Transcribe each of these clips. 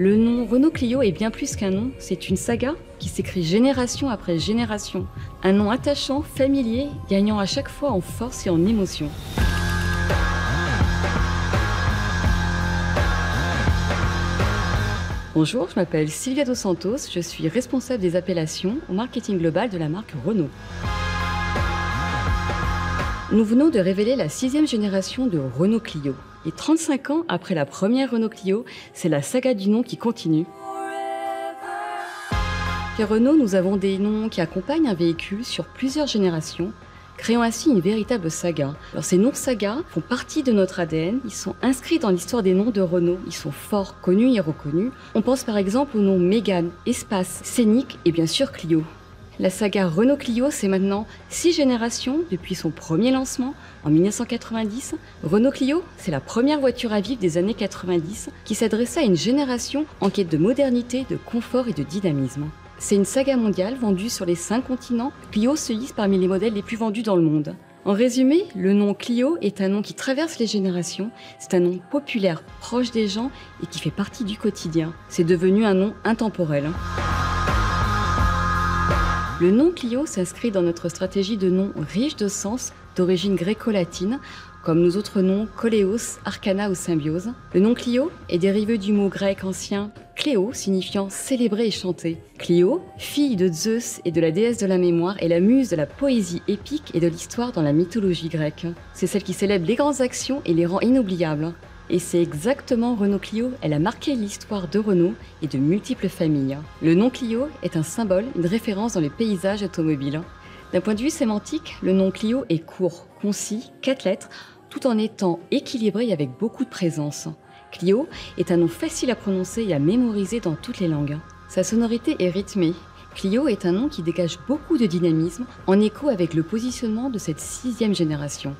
Le nom Renault Clio est bien plus qu'un nom, c'est une saga qui s'écrit génération après génération. Un nom attachant, familier, gagnant à chaque fois en force et en émotion. Bonjour, je m'appelle Sylvia Dos Santos, je suis responsable des appellations au marketing global de la marque Renault. Nous venons de révéler la 6e génération de Renault Clio. Et 35 ans après la première Renault Clio, c'est la saga du nom qui continue. Chez Renault, nous avons des noms qui accompagnent un véhicule sur plusieurs générations, créant ainsi une véritable saga. Alors ces noms saga font partie de notre ADN, ils sont inscrits dans l'histoire des noms de Renault, ils sont forts, connus et reconnus. On pense par exemple aux noms Mégane, Espace, Scénic et bien sûr Clio. La saga Renault Clio, c'est maintenant 6 générations depuis son premier lancement en 1990. Renault Clio, c'est la première voiture à vivre des années 90 qui s'adressait à une génération en quête de modernité, de confort et de dynamisme. C'est une saga mondiale vendue sur les 5 continents. Clio se hisse parmi les modèles les plus vendus dans le monde. En résumé, le nom Clio est un nom qui traverse les générations. C'est un nom populaire, proche des gens et qui fait partie du quotidien. C'est devenu un nom intemporel. Le nom Clio s'inscrit dans notre stratégie de noms riches de sens d'origine gréco-latine, comme nos autres noms Koléos, Arcana ou Symbiose. Le nom Clio est dérivé du mot grec ancien Cléo, signifiant célébrer et chanter. Clio, fille de Zeus et de la déesse de la mémoire, est la muse de la poésie épique et de l'histoire dans la mythologie grecque. C'est celle qui célèbre les grandes actions et les rend inoubliables. Et c'est exactement Renault Clio, elle a marqué l'histoire de Renault et de multiples familles. Le nom Clio est un symbole, une référence dans les paysages automobiles. D'un point de vue sémantique, le nom Clio est court, concis, 4 lettres, tout en étant équilibré et avec beaucoup de présence. Clio est un nom facile à prononcer et à mémoriser dans toutes les langues. Sa sonorité est rythmée. Clio est un nom qui dégage beaucoup de dynamisme, en écho avec le positionnement de cette 6e génération.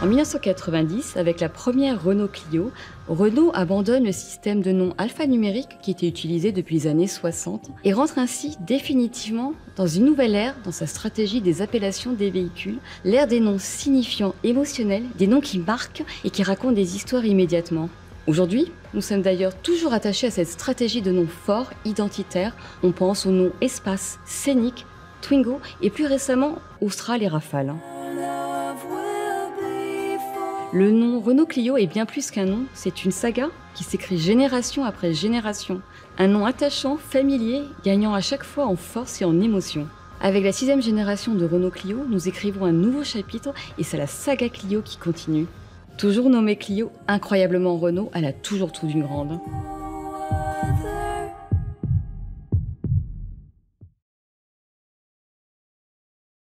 En 1990, avec la première Renault Clio, Renault abandonne le système de noms alphanumérique qui était utilisé depuis les années 60 et rentre ainsi définitivement dans une nouvelle ère dans sa stratégie des appellations des véhicules, l'ère des noms signifiants émotionnels, des noms qui marquent et qui racontent des histoires immédiatement. Aujourd'hui, nous sommes d'ailleurs toujours attachés à cette stratégie de noms forts, identitaires. On pense aux noms Espace, Scénic, Twingo et plus récemment Austral et Rafale. Le nom Renault Clio est bien plus qu'un nom, c'est une saga qui s'écrit génération après génération. Un nom attachant, familier, gagnant à chaque fois en force et en émotion. Avec la 6e génération de Renault Clio, nous écrivons un nouveau chapitre et c'est la saga Clio qui continue. Toujours nommée Clio, incroyablement Renault, elle a toujours tout d'une grande.